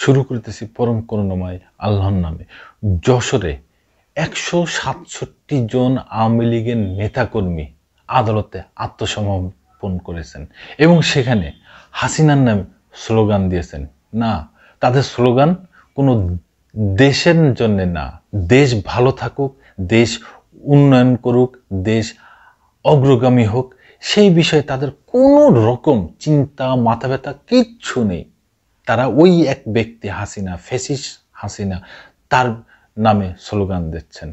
শুরু করতেছি পরম করুণাময় আল্লাহর নামে। যশোরে 167 জন আওয়ামী লীগের নেতাকর্মী আদালতে আত্মসমর্পণ করেছেন এবং সেখানে হাসিনার নামে স্লোগান দিয়েছেন। না, তাদের স্লোগান কোনো দেশের জন্য না, দেশ ভালো থাকুক, দেশ উন্নয়ন করুক, দেশ অগ্রগামী হোক, সেই বিষয়ে তাদের কোনো রকম চিন্তা মাথা ব্যথা কিচ্ছু নেই। তারা ওই এক ব্যক্তি হাসিনা, ফ্যাসিস্ট হাসিনা, তার নামে স্লোগান দিচ্ছেন।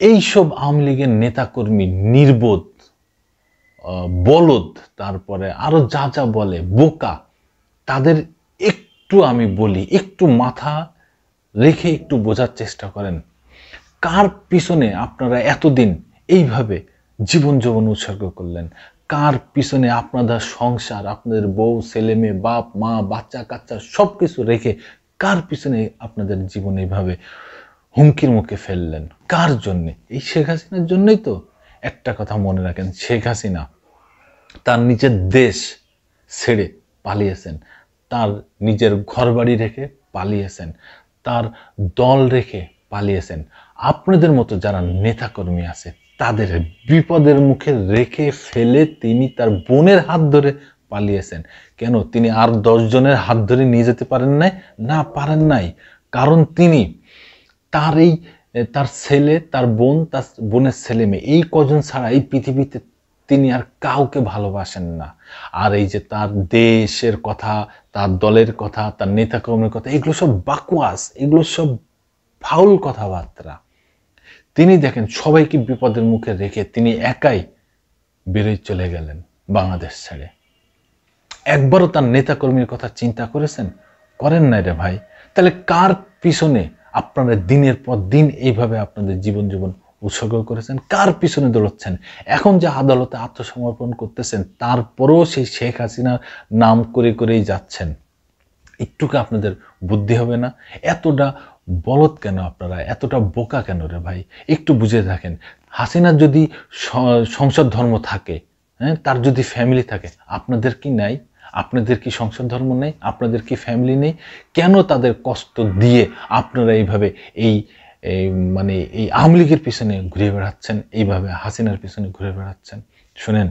এইসব আওয়ামী লীগের নেতাকর্মী নির্বোধ, বলদ, তারপরে আরো যা যা বলে, বোকা, তাদের একটু আমি বলি, একটু মাথা রেখে একটু বোঝার চেষ্টা করেন। কার পিছনে আপনারা এতদিন এইভাবে জীবন যৌবন উৎসর্গ করলেন? কার পিছনে আপনাদের সংসার, আপনাদের বউ, ছেলে মেয়ে, বাপ মা, বাচ্চা কাচ্চা সব কিছু রেখে কার পিছনে আপনাদের জীবন এইভাবে হুমকির মুখে ফেললেন? কার জন্যে? এই শেখ হাসিনার জন্যই তো। একটা কথা মনে রাখেন, শেখ হাসিনা তার নিজের দেশ ছেড়ে পালিয়েছেন, তার নিজের ঘরবাড়ি রেখে পালিয়েছেন, তার দল রেখে পালিয়েছেন। আপনাদের মতো যারা নেতাকর্মী আছে তাদের বিপদের মুখে রেখে ফেলে তিনি তার বোনের হাত ধরে পালিয়েছেন। কেন তিনি আর 10 জনের হাত ধরে নিয়ে যেতে পারেন নাই? না, পারেন নাই। কারণ তিনি তার ছেলে, তার বোন, তার বোনের ছেলে মেয়ে, এই কজন ছাড়া এই পৃথিবীতে তিনি আর কাউকে ভালোবাসেন না। আর এই যে তার দেশের কথা, তার দলের কথা, তার নেতাকর্মীর কথা, এগুলো সব বাকওয়াস, এগুলো সব ফাউল কথাবার্তা। তিনি দেখেন সবাইকে বিপদের মুখে রেখে তিনি একাই বেরোয় চলে গেলেন বাংলাদেশ ছেড়ে। একবারও তার নেতাকর্মীর কথা চিন্তা করেছেন? করেন নাই রে ভাই। তাহলে কার পিছনে আপনারা দিনের পর দিন এইভাবে আপনাদের জীবন উৎসর্গ করেছেন? কার পিছনে দৌড়চ্ছেন? এখন যে আদালতে আত্মসমর্পণ করতেছেন, তারপরেও সেই শেখ হাসিনার নাম করে করেই যাচ্ছেন। একটুকু আপনাদের বুদ্ধি হবে না? এতটা বলদ কেন আপনারা? এতটা বোকা কেন রে ভাই? একটু বুঝে থাকেন। হাসিনার যদি সংসদ ধর্ম থাকে, হ্যাঁ, তার যদি ফ্যামিলি থাকে, আপনাদের কি নাই? আপনাদের কি সংসদ ধর্ম নেই? আপনাদের কি ফ্যামিলি নেই? কেন তাদের কষ্ট দিয়ে আপনারা এইভাবে এই আওয়ামী লীগের পিছনে ঘুরে বেড়াচ্ছেন, এইভাবে হাসিনার পিছনে ঘুরে বেড়াচ্ছেন? শোনেন,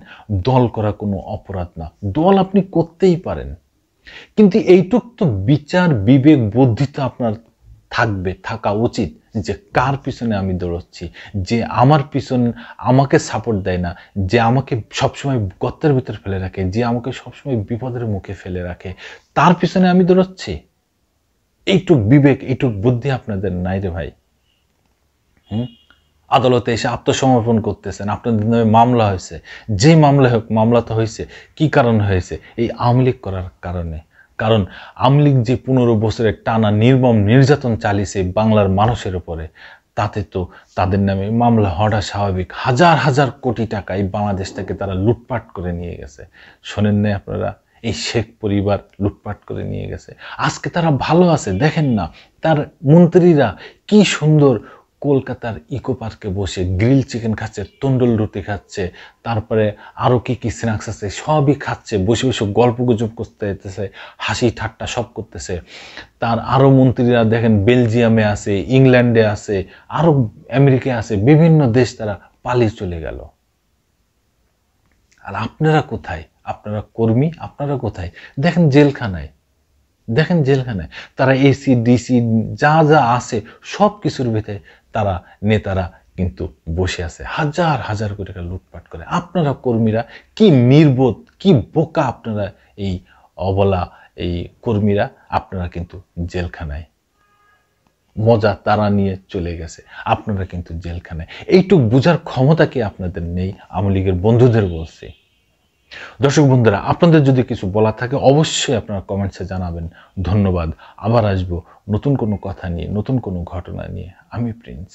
দল করা কোনো অপরাধ না, দল আপনি করতেই পারেন, কিন্তু এইটুক তো বিচার বিবেক বুদ্ধি তো আপনার থাকা উচিত যে কার পিছনে আমি দৌড়চ্ছি, যে আমার পিছনে আমাকে সাপোর্ট দেয় না, যে আমাকে সবসময় গর্তের ভিতর ফেলে রাখে, যে আমাকে সবসময় বিপদের মুখে ফেলে রাখে, তার পিছনে আমি দৌড়চ্ছি। এইটুক বিবেক, এইটুক বুদ্ধি আপনাদের নাই রে ভাই। আদালতে এসে আত্মসমর্পণ করতেছেন, আপনাদের নামে মামলা হয়েছে, যে মামলা হোক, মামলা তো হয়েছে, কি কারণ হয়েছে? এই আওয়ামী লীগ করার কারণে। কারণ আওয়ামী লীগ যে 15 বছরের টানা নির্মম নির্যাতন চালিয়েছে বাংলার মানুষের উপরে, তাতে তো তাদের নামে মামলা হওয়াটা স্বাভাবিক। হাজার হাজার কোটি টাকা এই বাংলাদেশ থেকে তারা লুটপাট করে নিয়ে গেছে। শোনেন নাই আপনারা? এই শেখ পরিবার লুটপাট করে নিয়ে গেছে। আজকে তারা ভালো আছে, দেখেন না তার মন্ত্রীরা কি সুন্দর কলকাতার ইকো পার্কে বসে গ্রিল চিকেন খাচ্ছে, তন্দুর রুটি খাচ্ছে, তারপরে আরো কি কি স্ন্যাক্স আছে সবই খাচ্ছে, বসে বসে গল্প গুজব করতেছে, হাসি ঠাট্টা সব করতেছে। তার আরো মন্ত্রীরা দেখেন বেলজিয়ামে আছে, ইংল্যান্ডে আছে, আরো আমেরিকায় আছে, বিভিন্ন দেশ তারা পালিয়ে চলে গেল। আর আপনারা কোথায়? আপনারা কর্মী, আপনারা কোথায়? দেখেন জেলখানায়, দেখেন জেলখানায় তারা এসি ডিসি যা যা আছে সব কিছুর ভিতরে তারা নেতারা কিন্তু বসে আছে, হাজার হাজার কোটি টাকা লুটপাট করে। আপনারা কর্মীরা কি নির্বোধ, কি বোকা আপনারা, এই অবলা এই কর্মীরা, আপনারা কিন্তু জেলখানায়। মজা তারা নিয়ে চলে গেছে, আপনারা কিন্তু জেলখানায়। এইটুক বুঝার ক্ষমতা কি আপনাদের নেই? আওয়ামী লীগের বন্ধুদের বলছি। দর্শক বন্ধুরা, আপনাদের যদি কিছু বলা থাকে অবশ্যই আপনারা কমেন্টসে জানাবেন। ধন্যবাদ। আবার আসবো নতুন কোনো কথা নিয়ে, নতুন কোনো ঘটনা নিয়ে। আমি প্রিন্স।